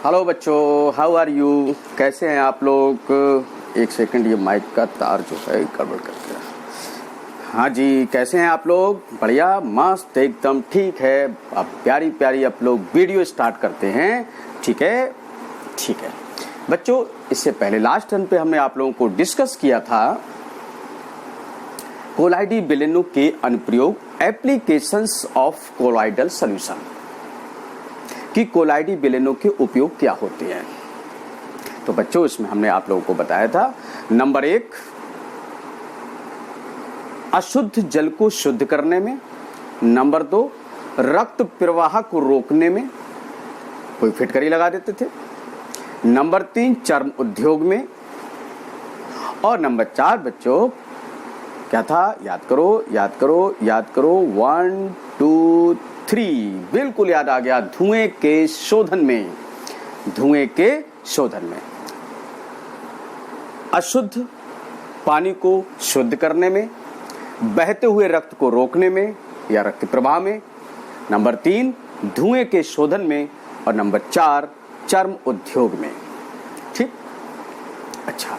Hello बच्चों, how are you? कैसे हैं आप लोग? एक सेकंड, ये माइक का तार जो है गड़बड़ कर दिया। हाँ जी, कैसे हैं आप लोग? बढ़िया, मस्त, एकदम ठीक है। अब प्यारी प्यारी आप लोग वीडियो स्टार्ट करते हैं। ठीक है, ठीक है बच्चों। इससे पहले लास्ट टर्न पे हमने आप लोगों को डिस्कस किया था कोलाइडी बेलेनो के अनुप्रयोग, एप्लीकेशंस ऑफ कोलाइडल सॉल्यूशन, कि कोलाइडी बेलेनो के उपयोग क्या होते हैं। तो बच्चों, इसमें हमने आप लोगों को बताया था, नंबर 1, अशुद्ध जल को शुद्ध करने में। नंबर 2, रक्त प्रवाह को रोकने में, कोई फिटकरी लगा देते थे। नंबर 3, चर्म उद्योग में। और नंबर 4 बच्चों क्या था? याद करो, याद करो, याद करो। 1 2 3, बिल्कुल याद आ गया। धुएं के शोधन में, धुएं के शोधन में, अशुद्ध पानी को शुद्ध करने में, बहते हुए रक्त को रोकने में या रक्त प्रवाह में। नंबर 3, धुएं के शोधन में। और नंबर 4, चर्म उद्योग में। ठीक, अच्छा,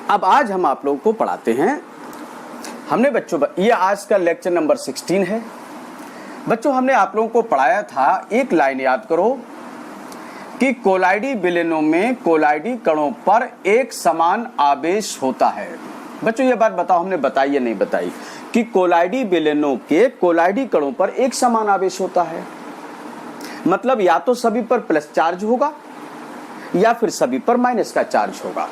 अब आज हम आप लोगों को पढ़ाते हैं। हमने बच्चों, ये आज का लेक्चर नंबर 16 है। बच्चों, हमने आप लोगों को पढ़ाया था, एक लाइन याद करो, कि कोलाइडी बेलेनो में कोलाइडी कणों पर एक समान आवेश होता है। बच्चों, ये बात बताओ, हमने बताई या नहीं बताई, कि कोलाइडी बेलेनो के कोलाइडी कणों पर एक समान आवेश होता है। मतलब या तो सभी पर प्लस चार्ज होगा या फिर सभी पर माइनस का चार्ज होगा।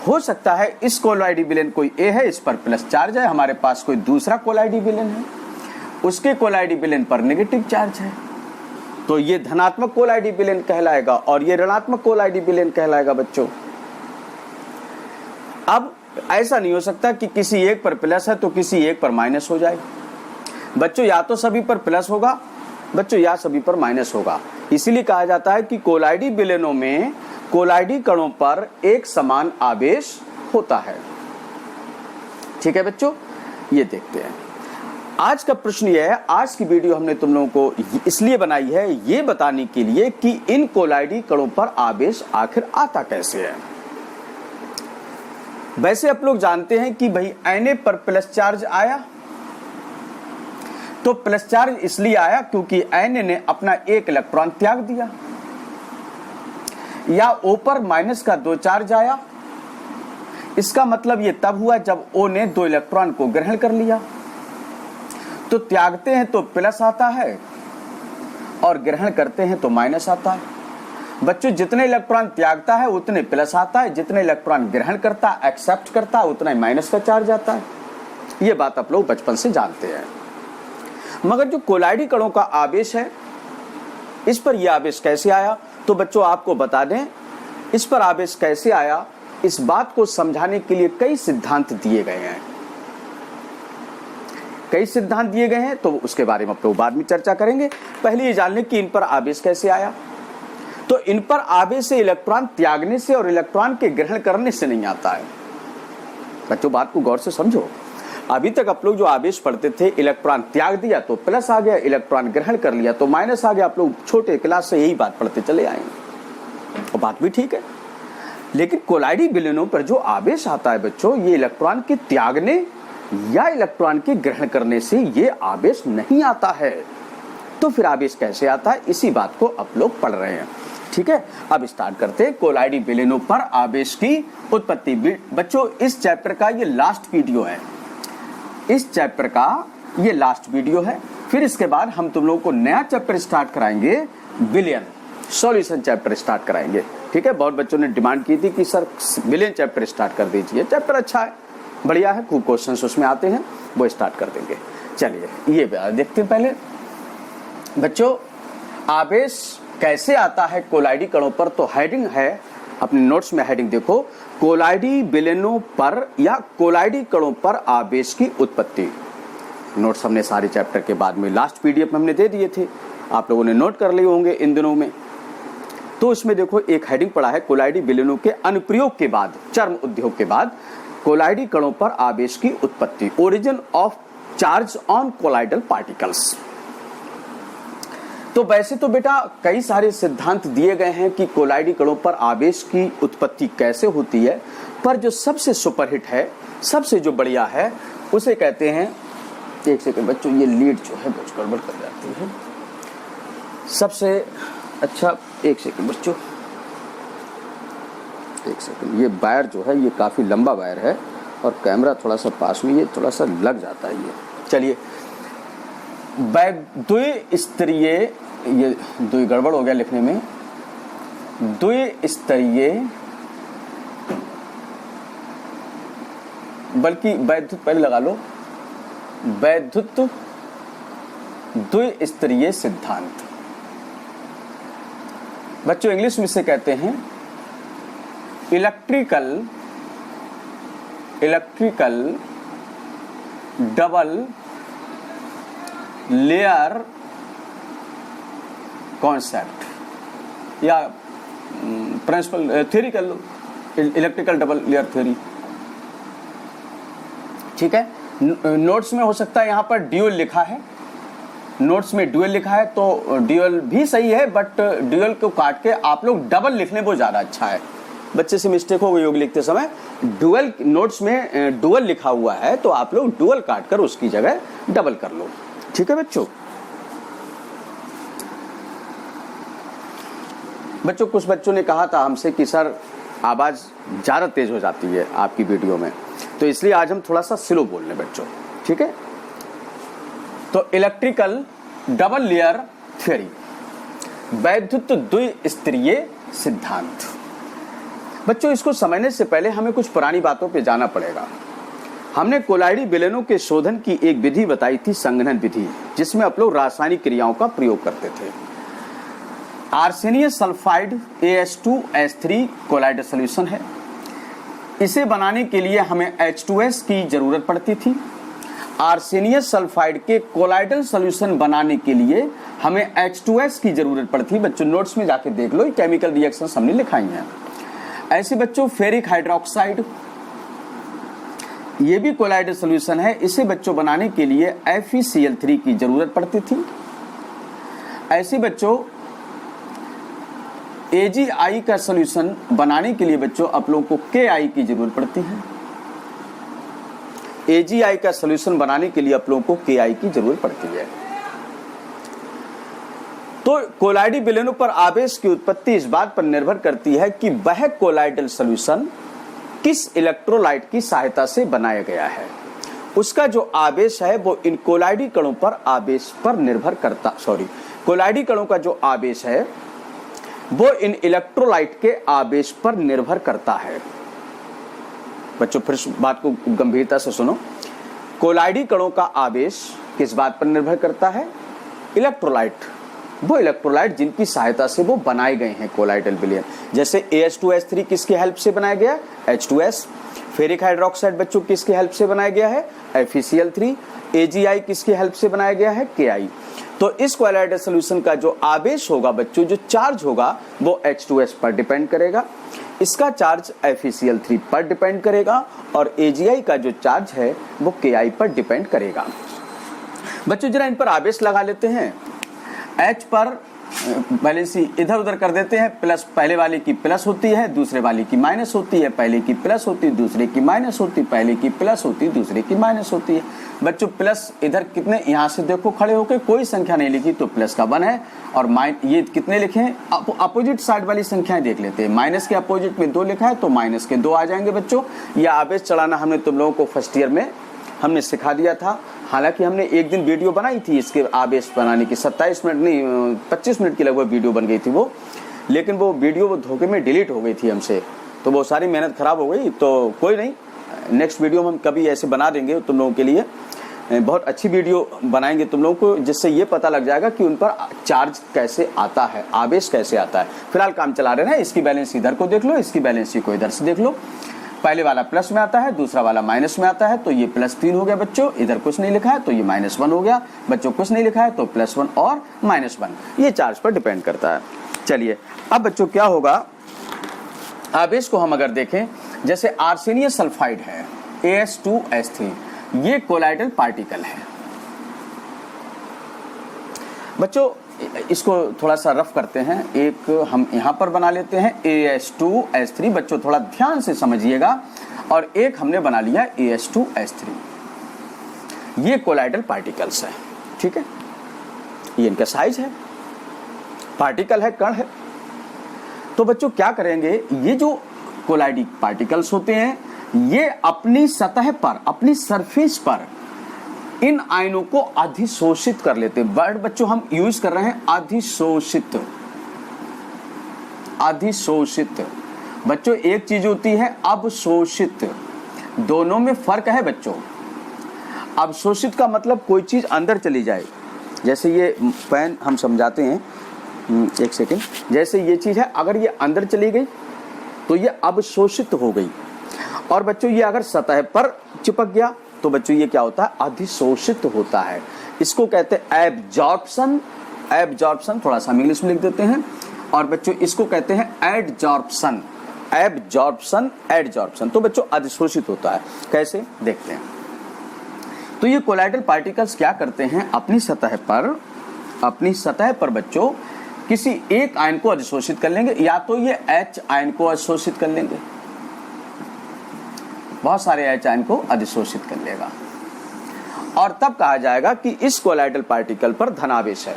हो सकता है इस कोलाइडी बेलेन कोई ए है, इस पर प्लस चार्ज है, हमारे पास कोई दूसरा कोलाइडी बेलेन है, उसके कोलाइडी बेलेन पर नेगेटिव चार्ज है, तो ये धनात्मक कोलाइडी बेलेन कहलाएगा और ये ऋणात्मक कोलाइडी बेलेन कहलाएगा। बच्चों, अब ऐसा नहीं हो सकता कि किसी एक पर प्लस है तो किसी एक पर माइनस हो जाए। बच्चों, या तो सभी पर प्लस होगा बच्चों, या सभी पर माइनस होगा। इसीलिए कहा जाता है कि कोलाइडी बेलेनों में कोलाइडी कणों पर एक समान आवेश होता है। ठीक है बच्चों, ये देखते हैं। आज का प्रश्न यह है, आज की वीडियो हमने तुम लोगों को इसलिए बनाई है, ये बताने के लिए कि इन कोलाइडी कणों पर आवेश आखिर आता कैसे है। वैसे आप लोग जानते हैं कि भाई Na पर प्लस चार्ज आया, तो प्लस चार्ज इसलिए आया क्योंकि Na ने अपना एक इलेक्ट्रॉन त्याग दिया। या O पर माइनस का 2 चार्ज आया, इसका मतलब ये तब हुआ जब O ने 2 इलेक्ट्रॉन को ग्रहण कर लिया। तो त्यागते हैं तो प्लस आता है और ग्रहण करते हैं तो माइनस आता है। बच्चों, जितने इलेक्ट्रॉन त्यागता है उतने प्लस आता है, जितने इलेक्ट्रॉन ग्रहण करता है, एक्सेप्ट करता है, उतना ही माइनस का चार्ज आता है। ये बात आप लोग बचपन से जानते हैं। मगर जो कोलाइडी कणों का आवेश है, इस पर यह आवेश कैसे आया, तो बच्चों आपको बता दें, इस पर आवेश कैसे आया, इस बात को समझाने के लिए कई सिद्धांत दिए गए हैं। कई सिद्धांत दिए गए हैं, तो उसके बारे में आप लोग बाद में चर्चा करेंगे। पहले ये जान लें कि इन पर आवेश कैसे आया। तो इन पर आवेश से इलेक्ट्रॉन त्यागने से और इलेक्ट्रॉन के ग्रहण करने से नहीं आता है। बच्चों, बात को गौर से समझो। अभी तक आप लोग जो आवेश पढ़ते थे, इलेक्ट्रॉन त्याग दिया तो प्लस आ गया, इलेक्ट्रॉन ग्रहण कर लिया तो माइनस आ गया। आप लोग छोटे क्लास से यही बात पढ़ते चले आएंगे और बात भी ठीक है। लेकिन कोलाइडी बेलेनों पर जो आवेश आता है बच्चों, ये इलेक्ट्रॉन के त्यागने या इलेक्ट्रॉन के ग्रहण करने से ये आवेश नहीं आता है। तो फिर आवेश कैसे आता है, इसी बात को आप लोग पढ़ रहे हैं। ठीक है, अब स्टार्ट करते हैं कोलाइडी बेलेनों पर आवेश की उत्पत्ति। बच्चों, इस चैप्टर का ये लास्ट वीडियो है, इस चैप्टर का ये लास्ट वीडियो है। फिर इसके बाद हम तुम लोगों को नया चैप्टर स्टार्ट कराएंगे, विलियन सॉल्यूशन चैप्टर स्टार्ट कराएंगे। ठीक है, बहुत बच्चों ने डिमांड की थी कि सर विलियन चैप्टर स्टार्ट कर दीजिए। चैप्टर अच्छा है, बढ़िया है, खूब क्वेश्चंस उसमें आते हैं, वो स्टार्ट कर देंगे। चलिए ये देखते हैं। पहले बच्चों, आवेश कैसे आता है कोलाइडी कणों पर, तो हेडिंग है, अपने नोट्स में हेडिंग देखो, कोलाइडी बेलेनों पर या कोलाइडी कणों पर आवेश की उत्पत्ति। नोट्स हमने सारे चैप्टर के बाद में लास्ट पीडीएफ में हमने दे दिए थे, आप लोगों ने नोट कर लिए होंगे इन दिनों में। तो इसमें देखो एक हेडिंग पड़ा है, कोलाइडी बेलेनों के अनुप्रयोग के बाद, चर्म उद्योग के बाद कोलाइडी कणों पर आवेश की उत्पत्ति, origin of charge on colloidal particles. तो वैसे तो बेटा कई सारे सिद्धांत दिए गए हैं कि कोलाइडी कणों पर आवेश की उत्पत्ति कैसे होती है, पर जो सबसे सुपरहिट है, सबसे जो बढ़िया है, उसे कहते हैं, एक सेकंड बच्चों, ये लीड जो है बहुत गड़बड़ कर जाती है। सबसे अच्छा, एक सेकंड बच्चों, एक सेकंड, ये वायर जो है ये काफ़ी लंबा वायर है और कैमरा थोड़ा सा पास में, ये थोड़ा सा लग जाता है ये। चलिए, द्विस्तरीय, ये द्वि गड़बड़ हो गया लिखने में, द्विस्तरीय, बल्कि वैद्युत पहले लगा लो, वैद्युत द्विस्तरीय सिद्धांत। बच्चों इंग्लिश में इसे कहते हैं इलेक्ट्रिकल डबल लेयर कॉन्सेप्ट, या प्रिंसिपल थ्योरी कर लो, इलेक्ट्रिकल डबल लेयर थ्योरी। ठीक है, नोट्स में हो सकता है यहाँ पर ड्यूल लिखा है, नोट्स में ड्यूल लिखा है, तो ड्यूल भी सही है, बट ड्यूल को काट के आप लोग डबल लिख लें, वो ज़्यादा अच्छा है। बच्चे से मिस्टेक हो गई होगी लिखते समय, डुअल नोट्स में डुअल लिखा हुआ है, तो आप लोग डुअल काट कर उसकी जगह डबल कर लो। ठीक है बच्चों। बच्चों कुछ बच्चों ने कहा था हमसे कि सर आवाज़ ज़्यादा तेज हो जाती है आपकी वीडियो में, तो इसलिए आज हम थोड़ा सा स्लो बोल रहे हैं बच्चों। ठीक है, तो इलेक्ट्रिकल डबल लेयर थ्योरी, वैद्युत द्विस्तरीय सिद्धांत। बच्चों इसको समझने से पहले हमें कुछ पुरानी बातों पे जाना पड़ेगा। हमने कोलाइडी विलयनों के शोधन की एक विधि बताई थी, संघनन विधि, जिसमें आप लोग रासायनिक क्रियाओं का प्रयोग करते थे। आर्सेनियस सल्फाइड AS2S3 कोलाइडल सॉल्यूशन है। इसे बनाने के लिए हमें H2S की जरूरत पड़ती थी। आर्सेनियस सल्फाइड के कोलाइडल सॉल्यूशन बनाने के लिए हमें H2S की जरूरत पड़ती। बच्चों नोट्स में जाके देख लो, केमिकल रिएक्शन हमने लिखाई हैं। ऐसे बच्चों फेरिक हाइड्रोक्साइड, ये भी कोलाइडल सॉल्यूशन है। इसे बच्चों बनाने के लिए FeCl3 की जरूरत पड़ती थी। ऐसे बच्चों AgI का सॉल्यूशन बनाने के लिए बच्चों आप लोगों को Ki की जरूरत पड़ती है। AgI का सॉल्यूशन बनाने के लिए आप लोगों को Ki की जरूरत पड़ती है। तो कोलाइडी विलयनों पर आवेश की उत्पत्ति इस बात पर निर्भर करती है कि वह कोलाइडल सॉल्यूशन किस इलेक्ट्रोलाइट की सहायता से बनाया गया है। उसका जो आवेश है वो इन कोलाइडी कणों पर आवेश पर निर्भर करता, कोलाइडी कणों का जो आवेश है वो इन इलेक्ट्रोलाइट के आवेश पर निर्भर करता है। बच्चों फिर बात को गंभीरता से सुनो। कोलाइडी कणों का आवेश किस बात पर निर्भर करता है? इलेक्ट्रोलाइट, वो इलेक्ट्रोलाइट जिनकी सहायता से वो बनाए गए हैं कोलाइडल विलयन। जैसे AS2S3 किसकी हेल्प से बनाया गया? H2S। फेरिक हाइड्रोक्साइड बच्चों किसकी हेल्प से बनाया गया है? FeCl3। AgI किसकी हेल्प से बनाया गया है? Ki। तो इस कोलाइडल सॉल्यूशन का जो आवेश होगा बच्चों, जो चार्ज होगा वो H2S पर डिपेंड करेगा, इसका चार्ज FeCl3 पर डिपेंड करेगा और AgI का जो चार्ज है वो Ki पर डिपेंड करेगा। बच्चों जरा इन पर आवेश लगा लेते हैं। H पर बैलेंस इधर उधर कर देते हैं। प्लस पहले वाले की प्लस होती है, दूसरे वाले की माइनस होती है। पहले की प्लस होती है, दूसरे की माइनस होती है। पहले की प्लस होती है, दूसरे की माइनस होती है। बच्चों प्लस इधर कितने, यहाँ से देखो खड़े होकर कोई संख्या नहीं लिखी तो प्लस का 1 है, और ये कितने लिखे हैं? अपोजिट साइड वाली संख्याएं देख लेते हैं। माइनस के अपोजिट में 2 लिखा है तो माइनस के 2 आ जाएंगे बच्चों। यह आवेश चलाना हमने तुम लोगों को फर्स्ट ईयर में हमने सिखा दिया था। हालांकि हमने एक दिन वीडियो बनाई थी इसके आवेश बनाने की, 27 मिनट नहीं 25 मिनट की लगभग वीडियो बन गई थी वो, लेकिन वो वीडियो वो धोखे में डिलीट हो गई थी हमसे, तो वो सारी मेहनत खराब हो गई। तो कोई नहीं, नेक्स्ट वीडियो में हम कभी ऐसे बना देंगे तुम लोगों के लिए, बहुत अच्छी वीडियो बनाएंगे तुम लोगों को, जिससे ये पता लग जाएगा कि उन पर चार्ज कैसे आता है, आवेश कैसे आता है। फिलहाल काम चला रहे हैं। इसकी बैलेंस इधर को देख लो, इसकी बैलेंस को इधर से देख लो। पहले वाला प्लस में आता है, दूसरा वाला माइनस में आता है, तो ये +3 हो गया बच्चों। इधर कुछ नहीं लिखा है तो ये -1 हो गया बच्चों। कुछ नहीं लिखा है तो +1 और -1, ये चार्ज पर डिपेंड करता है। चलिए अब बच्चों क्या होगा, आवेश को हम अगर देखें, जैसे आर्सेनियस सल्फाइड है AS2S3, ये कोलाइडल पार्टिकल है बच्चों। इसको थोड़ा सा रफ करते हैं। एक हम यहाँ पर बना लेते हैं AS2S3, बच्चों थोड़ा ध्यान से समझिएगा, और एक हमने बना लिया AS2S3। ये कोलाइडल पार्टिकल्स है, ठीक है, ये इनका साइज है, पार्टिकल है, कण है। तो बच्चों क्या करेंगे, ये जो कोलाइडिक पार्टिकल्स होते हैं ये अपनी सतह पर, अपनी सरफेस पर इन आयनों को अधिशोषित कर लेते हैं। वर्ड बच्चों हम यूज कर रहे हैं अधिशोषित। अधिशोषित बच्चों एक चीज होती है अवशोषित, दोनों में फर्क है बच्चों। अवशोषित का मतलब कोई चीज अंदर चली जाए, जैसे ये पेन हम समझाते हैं, एक सेकेंड, जैसे ये चीज है अगर ये अंदर चली गई तो ये अवशोषित हो गई, और बच्चों ये अगर सतह पर चिपक गया तो बच्चों ये क्या होता है, अधिशोषित होता है। इसको कहते हैं एब्जॉर्प्शन। एब्जॉर्प्शन थोड़ा सा हम इंग्लिश में लिख देते हैं, और बच्चों इसको कहते हैं एडजॉर्प्शन। Absorption, adsorption. तो बच्चों अधिशोषित होता है, कैसे देखते हैं। तो ये कोलाइडल पार्टिकल्स क्या करते हैं, अपनी सतह पर बच्चों किसी एक आयन को अधिशोषित कर लेंगे, या तो ये H आयन को अधिशोषित कर लेंगे, बहुत सारे H आयन को अधिशोषित कर लेगा, और तब कहा जाएगा कि इस कोलाइडल पार्टिकल पर धनावेश है।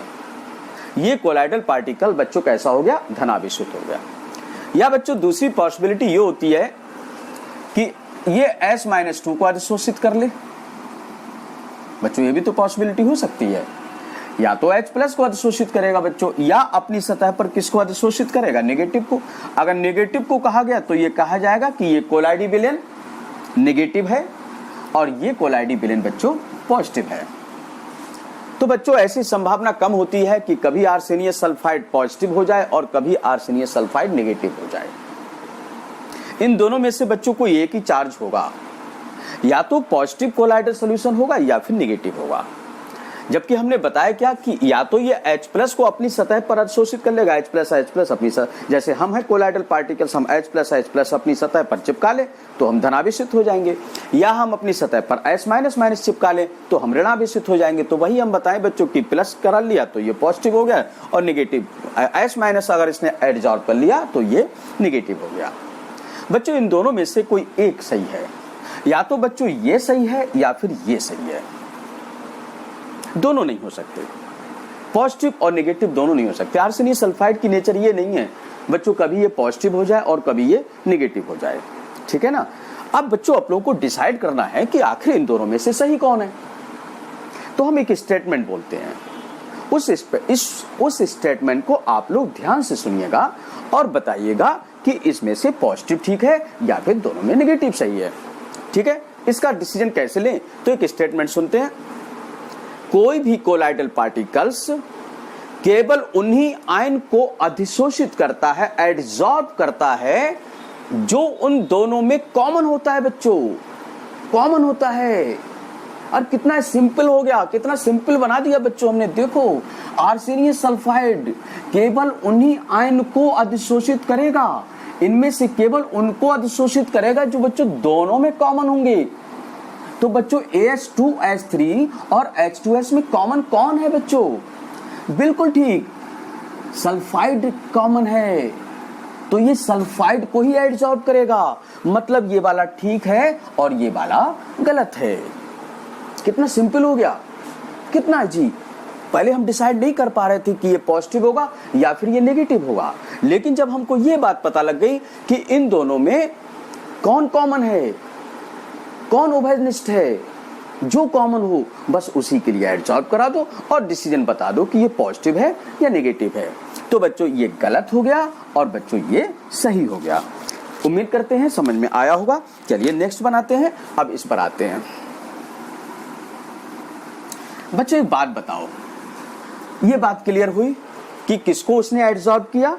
ये कोलाइडल पार्टिकल बच्चों कैसा हो गया, धनावेशित हो गया। या बच्चों दूसरी पॉसिबिलिटी ये होती है कि ये S-2 को अधिशोषित कर ले। बच्चों ये भी तो पॉसिबिलिटी हो सकती है, या तो H+ को अधिशोषित करेगा बच्चों, या अपनी सतह पर किसको अधिशोषित करेगा, नेगेटिव को। अगर नेगेटिव को कहा गया तो ये कहा जाएगा कि ये कोलाइडी विलेन नेगेटिव है और ये कोलाइडी विलेन बच्चों पॉजिटिव है। तो बच्चों ऐसी संभावना कम होती है कि कभी आर्सेनियस सल्फाइड पॉजिटिव हो जाए और कभी आर्सेनियस सल्फाइड नेगेटिव हो जाए। इन दोनों में से बच्चों को एक ही चार्ज होगा, या तो पॉजिटिव कोलाइडल सॉल्यूशन होगा या फिर नेगेटिव होगा। जबकि हमने बताया क्या कि या तो ये H+ को अपनी सतह पर अधिशोषित कर लेगा, H+ अपनी जैसे हम है कोलाइडल पार्टिकल्स, हम H+ अपनी सतह पर चिपका ले तो हम धनावेशित हो जाएंगे, या हम अपनी सतह पर S- चिपका ले तो हम ऋणावेशित हो जाएंगे। तो वही हम बताएं बच्चों की प्लस करा लिया तो ये पॉजिटिव हो गया, और नेगेटिव S- अगर इसने एडजॉर्ब कर लिया तो ये नेगेटिव हो गया। बच्चों इन दोनों में से कोई एक सही है, या तो बच्चों ये सही है या फिर ये सही है, दोनों नहीं हो सकते। पॉजिटिव और नेगेटिव दोनों नहीं हो सकते। आर्सेनियस सल्फाइड की नेचर ये नहीं है बच्चों, कभी ये पॉजिटिव हो जाए और कभी ये नेगेटिव हो जाए, ठीक है ना। अब बच्चों आप लोगों को डिसाइड करना है कि आखिर इन दोनों में से सही कौन है। तो हम एक स्टेटमेंट बोलते हैं, उस स्टेटमेंट को आप लोग ध्यान से सुनिएगा और बताइएगा कि इसमें से पॉजिटिव ठीक है या फिर दोनों में नेगेटिव सही है, ठीक है। इसका डिसीजन कैसे लें, तो एक स्टेटमेंट सुनते हैं। कोई भी कोलाइडल पार्टिकल्स केवल उन्हीं आयन को अधिशोषित करता है, एडजॉर्ब करता है, जो उन दोनों में कॉमन होता है बच्चों, कॉमन होता है। और कितना सिंपल हो गया, कितना सिंपल बना दिया बच्चों हमने। देखो आर्सेनियस सल्फाइड केवल उन्हीं आयन को अधिशोषित करेगा, इनमें से केवल उनको अधिशोषित करेगा जो बच्चों दोनों में कॉमन होंगे। तो बच्चों AS2S3 और H2S में कॉमन कौन है बच्चों, बिल्कुल ठीक, सल्फाइड कॉमन है, तो ये सल्फाइड को ही एडजॉर्ब करेगा। मतलब ये वाला ठीक है और ये वाला गलत है। कितना सिंपल हो गया, कितना जी। पहले हम डिसाइड नहीं कर पा रहे थे कि ये पॉजिटिव होगा या फिर ये नेगेटिव होगा, लेकिन जब हमको ये बात पता लग गई कि इन दोनों में कौन कॉमन है, कौन उभयनिष्ठ है, जो कॉमन हो बस उसी के लिए एडजॉर्ब करा दो और डिसीजन बता दो कि ये पॉजिटिव है या नेगेटिव है। तो बच्चों ये गलत हो गया और बच्चों ये सही हो गया। उम्मीद करते हैं समझ में आया होगा। चलिए नेक्स्ट बनाते हैं, अब इस पर आते हैं। बच्चों एक बात बताओ, ये बात क्लियर हुई कि किसको उसने एडजॉर्ब किया,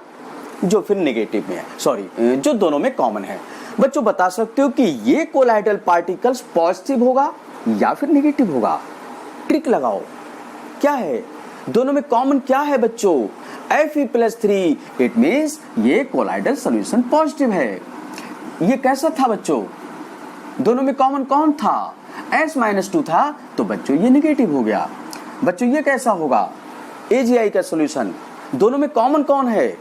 जो फिर नेगेटिव में है, सॉरी जो दोनों में कॉमन है। बच्चों बता सकते हो कि ये कोलाइडल पार्टिकल्स पॉजिटिव होगा या फिर नेगेटिव होगा, ट्रिक लगाओ। क्या है दोनों में कॉमन, क्या है बच्चों, Fe+3, इट मींस ये कोलाइडल सॉल्यूशन पॉजिटिव है। ये कैसा था बच्चों, दोनों में कॉमन कौन था, S-2 था, तो बच्चों ये नेगेटिव हो गया। बच्चों ये कैसा होगा, AgI का सॉल्यूशन, दोनों में कॉमन कौन है?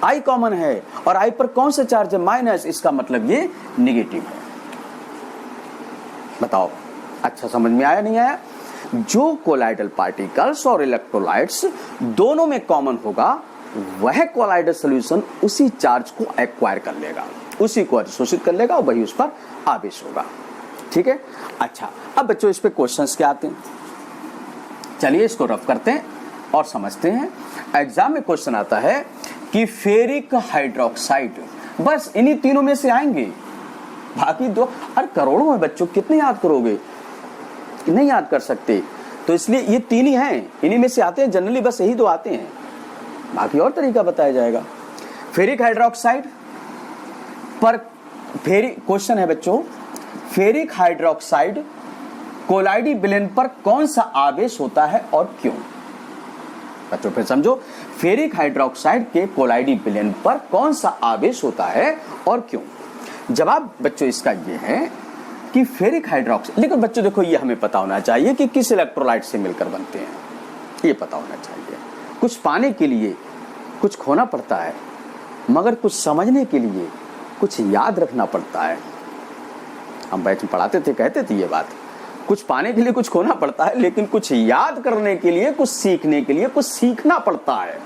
I कॉमन है, और I पर कौन सा चार्ज है? माइनस, इसका मतलब ये निगेटिव है। बताओ, अच्छा समझ में आया नहीं आया? जो कोलाइडल पार्टिकल्स और इलेक्ट्रोलाइट्स दोनों में कॉमन होगा, वह कोलाइडल सॉल्यूशन उसी चार्ज को एक्वायर कर लेगा, उसी को अधिशोषित कर लेगा और वही उस पर आवेश होगा। ठीक है, अच्छा अब बच्चों इस पे क्वेश्चंस क्या आते हैं, चलिए इसको रफ करते हैं और समझते हैं। एग्जाम में क्वेश्चन आता है कि फेरिक हाइड्रोक्साइड, बस इन्हीं तीनों में से आएंगे, बाकी दो अरे करोड़ों में बच्चों कितने याद करोगे, नहीं याद कर सकते, तो इसलिए ये तीन ही हैं, इन्हीं में से आते हैं जनरली, बस यही दो आते हैं, बाकी और तरीका बताया जाएगा। फेरिक हाइड्रोक्साइड पर क्वेश्चन है बच्चों, फेरिक हाइड्रोक्साइड कोलाइडी विलेन पर कौन सा आवेश होता है और क्यों? बच्चों फिर समझो, फेरिक हाइड्रोक्साइड के कोलाइडी विलेन पर कौन सा आवेश होता है और क्यों? जवाब बच्चों इसका ये है कि फेरिक हाइड्रोक्साइड, लेकिन बच्चों देखो ये हमें पता होना चाहिए कि किस इलेक्ट्रोलाइट से मिलकर बनते हैं, ये पता होना चाहिए। कुछ पाने के लिए कुछ खोना पड़ता है, मगर कुछ समझने के लिए कुछ याद रखना पड़ता है। हम बैच में पढ़ाते थे, कहते थे ये बात, कुछ पाने के लिए कुछ खोना पड़ता है, लेकिन कुछ याद करने के लिए, कुछ सीखने के लिए कुछ सीखना पड़ता है।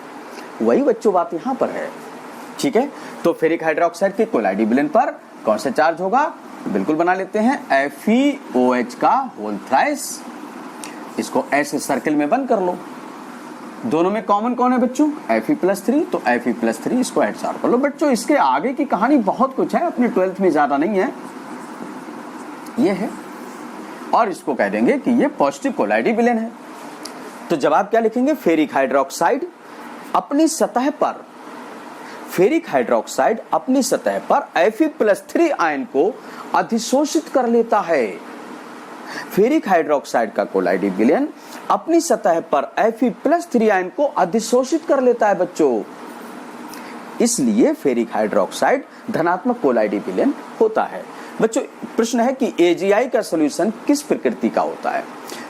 वही बच्चों बात यहाँ पर है। ठीक है, तो फेरिक हाइड्रोक्साइड के कोलाइडी विलेन पर कौन सा चार्ज होगा? बिल्कुल बना लेते हैं, FeOH का होल थ्राइस। इसको ऐसे सर्किल में बंद कर लो। दोनों में कॉमन कौन है बच्चों? Fe+3, तो Fe+3 इसको ऐड सार कर लो। बच्चों इसके आगे की कहानी बहुत कुछ है, अपने 12th में ज्यादा नहीं है, ये है, और इसको कह देंगे कि ये पॉजिटिव कोलाइडी विलेन है। तो जवाब क्या लिखेंगे? फेरिक हाइड्रोक्साइड अपनी सतह पर, फेरिक हाइड्रोक्साइड अपनी सतह पर Fe+3 आयन को अधिशोषित कर लेता है। फेरिक हाइड्रोक्साइड का कोलाइडी विलेन अपनी सतह पर Fe+3 आयन को अधिशोषित कर लेता है बच्चों, इसलिए फेरिक हाइड्रोक्साइड धनात्मक कोलाइडी विलेन होता है। बच्चों प्रश्न है कि AgI का सॉल्यूशन किस प्रकृति का होता है?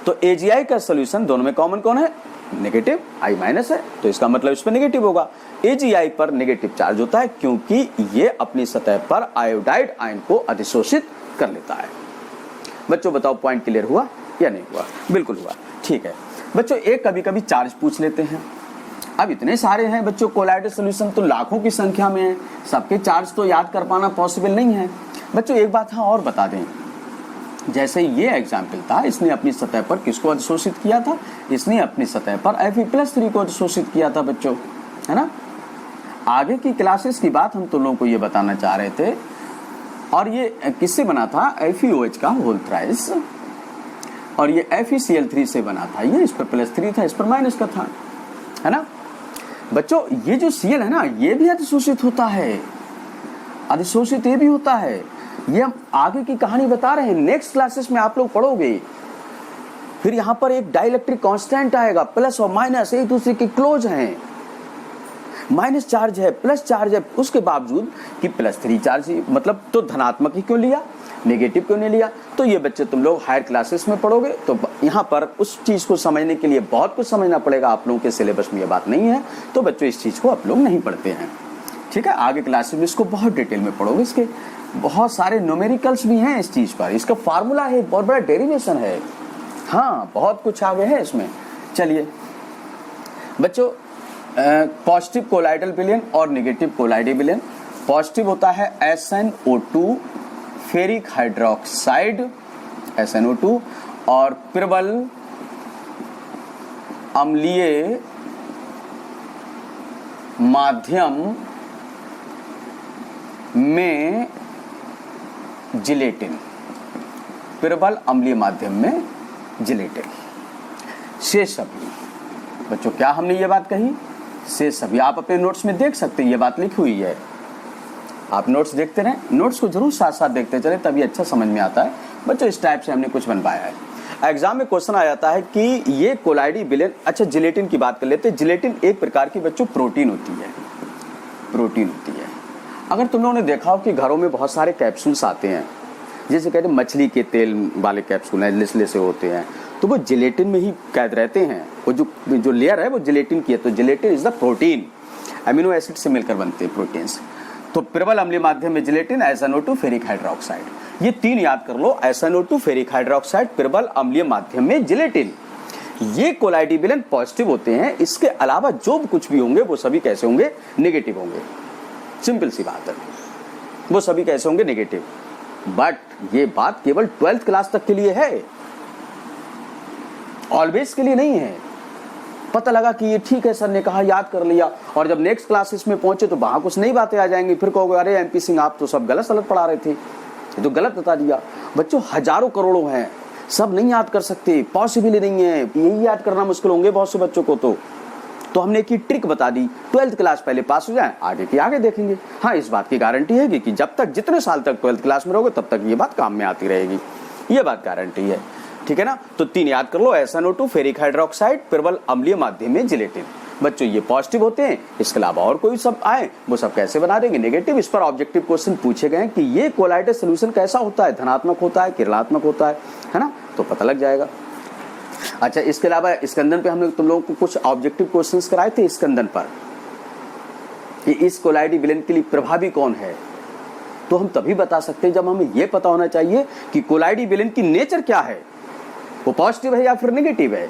तो AgI का सॉल्यूशन दोनों में कॉमन कौन है? नेगेटिव, I- है, तो इसका मतलब इस पर नेगेटिव होगा। AgI पर नेगेटिव चार्ज होता है क्योंकि ये अपनी सतह पर आयोडाइड आयन को अधिशोषित कर लेता है। बच्चों बताओ पॉइंट क्लियर हुआ या नहीं हुआ? बिल्कुल हुआ। ठीक है बच्चों, एक कभी कभी चार्ज पूछ लेते हैं। अब इतने सारे हैं बच्चों, कोलाइडल सॉल्यूशन तो लाखों की संख्या में है, सबके चार्ज तो याद कर पाना पॉसिबल नहीं है। बच्चों एक बात हाँ और बता दें, जैसे ये एग्जाम्पल था, इसने अपनी सतह पर किसको अधिशोषित किया था? इसने अपनी सतह पर Fe+3 को अधिशोषित किया था बच्चों, है ना। आगे की क्लासेस की बात हम तुम लोगों को ये बताना चाह रहे थे, और ये किससे बना था? FeOH का होल थ्राइस, और ये FeCl3 से बना था। ये इस पर +3 था, इस पर माइनस का था, है ना। बच्चों ये जो Cl है ना, ये भी अधिशोषित होता है, अधिशोषित ये भी होता है। ये हम आगे की कहानी बता रहे हैं, नेक्स्ट क्लासेस में आप लोग पढ़ोगे। फिर यहाँ पर एक डाइलेक्ट्रिक कांस्टेंट आएगा, प्लस और माइनस एक दूसरे के क्लोज हैं, माइनस चार्ज है प्लस चार्ज है, उसके बावजूद कि +3 चार्ज ही, मतलब तो धनात्मक ही क्यों लिया, नेगेटिव क्यों नहीं लिया? तो ये बच्चे तुम लोग हायर क्लासेस में पढ़ोगे, तो यहाँ पर उस चीज को समझने के लिए बहुत कुछ समझना पड़ेगा। आप लोगों के सिलेबस में ये बात नहीं है, तो बच्चों इस चीज को आप लोग नहीं पढ़ते हैं। ठीक है, आगे क्लासेस में इसको बहुत डिटेल में पढ़ोगे, इसके बहुत सारे न्यूमेरिकल्स भी हैं इस चीज पर, इसका फार्मूला है, बहुत बड़ा डेरिवेशन है, हाँ बहुत कुछ आगे है इसमें। चलिए बच्चों, पॉजिटिव कोलाइडल विलेन और नेगेटिव कोलाइडी विलेन। पॉजिटिव होता है SnO2 फेरिक हाइड्रोक्साइड SnO2, और प्रबल अम्लीय माध्यम में जिलेटिन, प्रबल अम्लीय माध्यम में जिलेटिन। शेष सभी बच्चों, क्या हमने ये बात कही? शेष सभी आप अपने नोट्स में देख सकते हैं, ये बात लिखी हुई है, आप नोट्स देखते रहें, नोट्स को जरूर साथ साथ देखते चले, तभी अच्छा समझ में आता है बच्चों। इस टाइप से हमने कुछ बनवाया है। एग्जाम में क्वेश्चन आ जाता है कि ये कोलाइडी विलेन, अच्छा जिलेटिन की बात कर लेते हैं। जिलेटिन एक प्रकार की बच्चों प्रोटीन होती है, प्रोटीन होती है। अगर तुम लोगों ने देखा हो कि घरों में बहुत सारे कैप्सूल्स आते हैं, जैसे कहते हैं मछली के तेल वाले कैप्सूल हैं, लिसले से होते हैं, तो वो जिलेटिन में ही कैद रहते हैं। वो जो लेयर है वो जिलेटिन की है। तो gelatin is the protein, amino acid से मिलकर बनते हैं प्रोटीन्स। तो प्रबल अम्लीय माध्यम में जिलेटिन, SnO2, फेरिक हाइड्रोक्साइड, ये 3 याद कर लो। SnO2, फेरिक हाइड्रोक्साइड, प्रबल अम्लीय माध्यम में जिलेटिन, ये कोलाइडी विलेन पॉजिटिव होते हैं। इसके अलावा जो कुछ भी होंगे वो सभी कैसे होंगे? नेगेटिव होंगे। सिंपल सी बात है, वो सभी कैसे होंगे? नेगेटिव। बट ये बात केवल 12th क्लास तक के लिए है, ऑलवेज के लिए नहीं है। पता लगा कि ये ठीक है, सर ने कहा, याद कर लिया, और जब नेक्स्ट क्लासेस में पहुंचे तो वहां कुछ नई बातें आ जाएंगी, फिर कहोगे अरे MP सिंह आप तो सब गलत सलत पढ़ा रहे थे, ये तो गलत बता दिया। बच्चों हजारों करोड़ों हैं, सब नहीं याद कर सकते, पॉसिबल ही नहीं है, यही याद करना मुश्किल होंगे बहुत से बच्चों को। तो हमने की ट्रिक बता दी, 12th क्लास पहले पास हो जाए, आगे की आगे देखेंगे। हाँ, इस बात की गारंटी है कि जब तक जितने साल तक 12th क्लास में रहोगे तब तक ये बात काम में आती रहेगी, ये बात गारंटी है। ठीक है ना? तो 3 याद कर लो, SnO2, फेरिक हाइड्रोक्साइड, प्रबल अम्लीय माध्यम में जिलेटिन। बच्चों ये पॉजिटिव होते हैं, इसके अलावा और कोई सब आए वो सब कैसे बना देंगे? नेगेटिव। इस पर ऑब्जेक्टिव क्वेश्चन पूछे गए कि ये कोलाइडल सोल्यूशन कैसा होता है, धनात्मक होता है, ऋणात्मक होता है ना? तो पता लग जाएगा। अच्छा, इसके अलावा स्कंदन पे हमने तुम लोगों को कुछ ऑब्जेक्टिव क्वेश्चंस कराए थे स्कंदन पर कि इस कोलाइडी विलेन के लिए प्रभावी कौन है। तो हम तभी बता सकते हैं जब हमें यह पता होना चाहिए कि कोलाइडी विलेन की नेचर क्या है, वो पॉजिटिव है या फिर नेगेटिव है।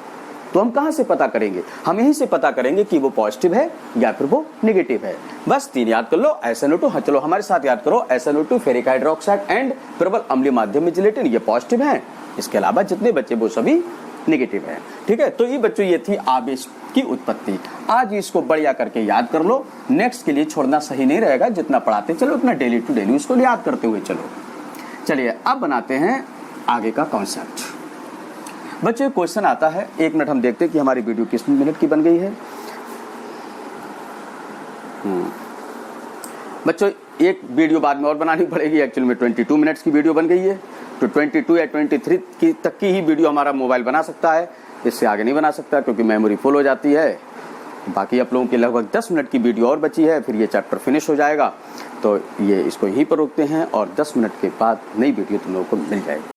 तो हम कहां से पता करेंगे? हम यहीं से पता करेंगे कि वो पॉजिटिव है या फिर वो नेगेटिव है। बस 3 याद कर लो, SnO2, हाँ चलो हमारे साथ याद करो, SnO2, फेरिक हाइड्रोक्साइड एंड प्रबल अम्लीय माध्यम में जिलेटिन, ये पॉजिटिव है। इसके अलावा जितने बच्चे वो सभी नेगेटिव है। ठीक है, तो ये बच्चों ये थी आवेश की उत्पत्ति। आज इसको बढ़िया करके याद कर लो, नेक्स्ट के लिए छोड़ना सही नहीं रहेगा। जितना पढ़ाते चलो उतना डेली टू डेली उसको याद करते हुए चलो। चलिए अब बनाते हैं आगे का कॉन्सेप्ट। बच्चों क्वेश्चन आता है, 1 मिनट हम देखते हैं कि हमारी वीडियो किस मिनट की बन गई है। बच्चों एक वीडियो बाद में और बनानी पड़ेगी, एक्चुअली में 22 मिनट्स की वीडियो बन गई है। तो 22 या 23 की तक की ही वीडियो हमारा मोबाइल बना सकता है, इससे आगे नहीं बना सकता क्योंकि मेमोरी फुल हो जाती है। बाकी आप लोगों की लगभग 10 मिनट की वीडियो और बची है, फिर ये चैप्टर फिनिश हो जाएगा। तो ये इसको यहीं पर रोकते हैं और 10 मिनट के बाद नई वीडियो तुम लोगों को मिल जाएगी।